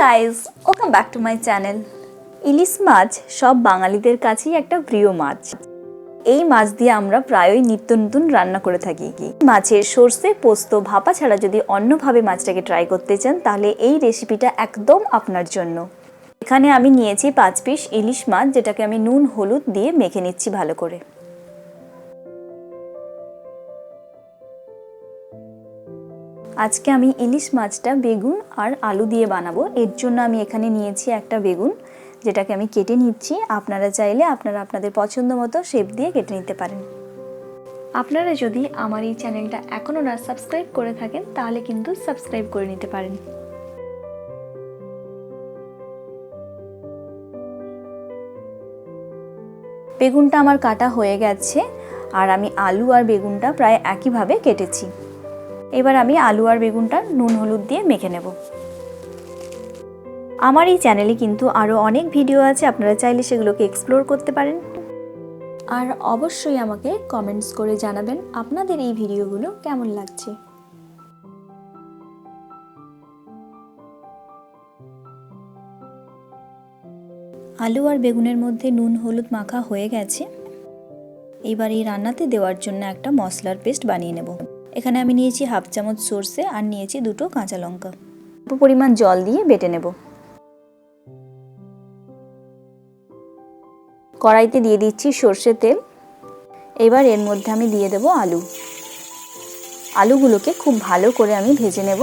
Guys, welcome back to my channel. ইলিশ মাছ সব বাঙালিদের কাছেই একটা প্রিয় মাছ। এই মাছ দিয়ে আমরা প্রায়ই নিত্য নতুন রান্না করে থাকি। মাছের সর্ষে পোস্ত ভাপা ছাড়া যদি অন্যভাবে মাছটাকে ট্রাই করতে চান তাহলে এই রেসিপিটা একদম আপনার জন্য। এখানে আমি নিয়েছি 5 পিস ইলিশ মাছ, যেটাকে আমি নুন হলুদ দিয়ে মেখে নিচ্ছি ভালো করে। আজকে আমি ইলিশ মাছটা বেগুন আর আলু দিয়ে বানাবো। এর জন্য আমি এখানে নিয়েছি একটা বেগুন, যেটাকে আমি কেটে নিচ্ছি। আপনারা চাইলে আপনাদের পছন্দ মতো শেপ দিয়ে কেটে নিতে পারেন। আপনারা যদি আমার এই চ্যানেলটা এখনও না সাবস্ক্রাইব করে থাকেন তাহলে কিন্তু সাবস্ক্রাইব করে নিতে পারেন। বেগুনটা আমার কাটা হয়ে গেছে আর আমি আলু আর বেগুনটা প্রায় একইভাবে কেটেছি। এবার আমি আলু আর বেগুনটা নুন হলুদ দিয়ে মেখে নেব। আমার এই চ্যানেলে কিন্তু আরও অনেক ভিডিও আছে, আপনারা চাইলে সেগুলোকে এক্সপ্লোর করতে পারেন। আর অবশ্যই আমাকে কমেন্টস করে জানাবেন আপনাদের এই ভিডিওগুলো কেমন লাগছে। আলু আর বেগুনের মধ্যে নুন হলুদ মাখা হয়ে গেছে। এবার এই রান্নাতে দেওয়ার জন্য একটা মশলার পেস্ট বানিয়ে নেব। এখানে আমি নিয়েছি হাফ চামচ সরষে আর নিয়েছি 2টো কাঁচা লঙ্কা। অল্প পরিমাণ জল দিয়ে বেটে নেব। কড়াইতে দিয়ে দিচ্ছি সরষের তেল। এবার এর মধ্যে আমি দিয়ে দেব আলু। আলুগুলোকে খুব ভালো করে আমি ভেজে নেব।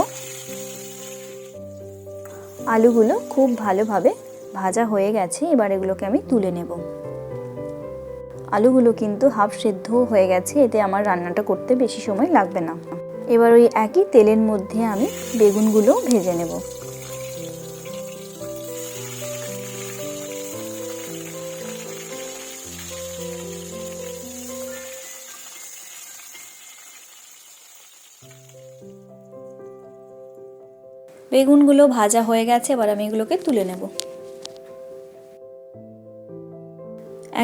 আলুগুলো খুব ভালোভাবে ভাজা হয়ে গেছে। এবার এগুলোকে আমি তুলে নেব। আলুগুলো কিন্তু হাফ সেদ্ধ হয়ে গেছে, এতে আমার রান্নাটা করতে বেশি সময় লাগবে না। এবার ওই একই তেলের মধ্যে আমি বেগুনগুলো ভেজে নেব। বেগুনগুলো ভাজা হয়ে গেছে, এবার আমি এগুলোকে তুলে নেব।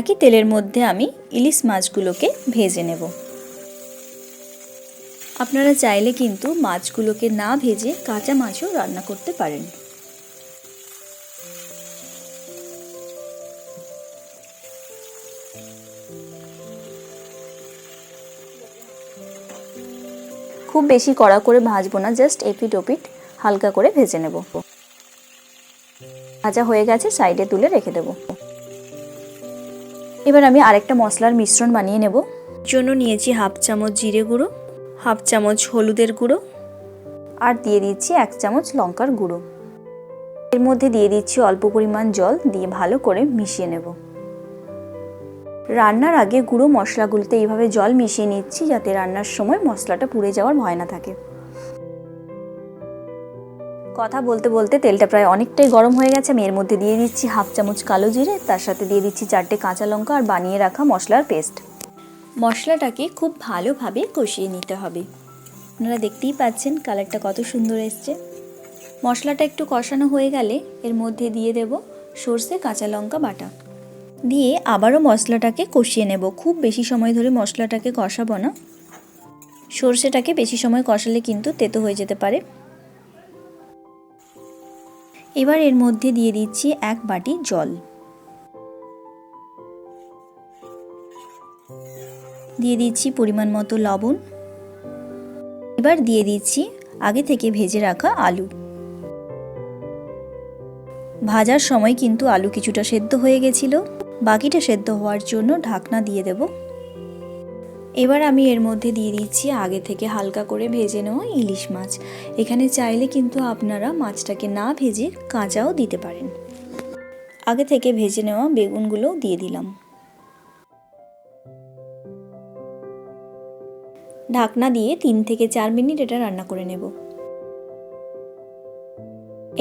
একই তেলের মধ্যে আমি ইলিশ মাছগুলোকে ভেজে নেব। আপনারা চাইলে কিন্তু মাছগুলোকে না ভেজে কাঁচা মাছও রান্না করতে পারেন। খুব বেশি কড়া করে ভাজবো না, জাস্ট এপিট ওপিট হালকা করে ভেজে নেব। ভাজা হয়ে গেছে, সাইডে তুলে রেখে দেব। এবার আমি আরেকটা মশলার মিশ্রণ বানিয়ে নেব। জন্য নিয়েছি হাফ চামচ জিরে গুঁড়ো, হাফ চামচ হলুদের গুঁড়ো আর দিয়ে দিচ্ছি 1 চামচ লঙ্কার গুঁড়ো। এর মধ্যে দিয়ে দিচ্ছি অল্প পরিমাণ জল, দিয়ে ভালো করে মিশিয়ে নেব। রান্নার আগে গুঁড়ো মশলাগুলোতে এইভাবে জল মিশিয়ে নিচ্ছি, যাতে রান্নার সময় মশলাটা পুড়ে যাওয়ার ভয় না থাকে। কথা বলতে বলতে তেলটা প্রায় অনেকটাই গরম হয়ে গেছে। আমি এর মধ্যে দিয়ে দিচ্ছি হাফ চামচ কালো জিরে, তার সাথে দিয়ে দিচ্ছি 4টে কাঁচা লঙ্কা আর বানিয়ে রাখা মশলার পেস্ট। মশলাটাকে খুব ভালোভাবে কষিয়ে নিতে হবে। আপনারা দেখতেই পাচ্ছেন কালারটা কত সুন্দর এসছে। মশলাটা একটু কষানো হয়ে গেলে এর মধ্যে দিয়ে দেব সরষে কাঁচা লঙ্কা বাটা, দিয়ে আবারও মশলাটাকে কষিয়ে নেব। খুব বেশি সময় ধরে মশলাটাকে কষাবো না, সরষেটাকে বেশি সময় কষালে কিন্তু তেতো হয়ে যেতে পারে। এবার এর মধ্যে দিয়ে দিচ্ছি 1 বাটি জল, দিয়ে দিচ্ছি পরিমাণ মতো লবণ। এবার দিয়ে দিচ্ছি আগে থেকে ভেজে রাখা আলু। ভাজার সময় কিন্তু আলু কিছুটা সেদ্ধ হয়ে গেছিল, বাকিটা সেদ্ধ হওয়ার জন্য ঢাকনা দিয়ে দেব। এবার আমি এর মধ্যে দিয়ে দিচ্ছি আগে থেকে হালকা করে ভেজে নেওয়া ইলিশ মাছ। এখানে চাইলে কিন্তু আপনারা মাছটাকে না ভেজে কাঁচাও দিতে পারেন। আগে থেকে ভেজে নেওয়া বেগুনগুলো দিয়ে দিলাম। ঢাকনা দিয়ে 3 থেকে 4 মিনিট এটা রান্না করে নেব।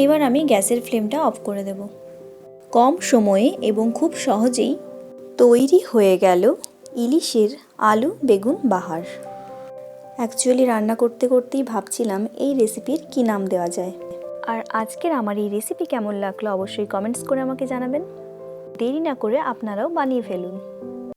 এবার আমি গ্যাসের ফ্লেমটা অফ করে দেব। কম সময়ে এবং খুব সহজেই তৈরি হয়ে গেল ইলিশের আলু বেগুন বাহার। অ্যাকচুয়ালি রান্না করতে করতেই ভাবছিলাম এই রেসিপির কী নাম দেওয়া যায়। আর আজকের আমার এই রেসিপি কেমন লাগলো অবশ্যই কমেন্টস করে আমাকে জানাবেন। দেরি না করে আপনারাও বানিয়ে ফেলুন।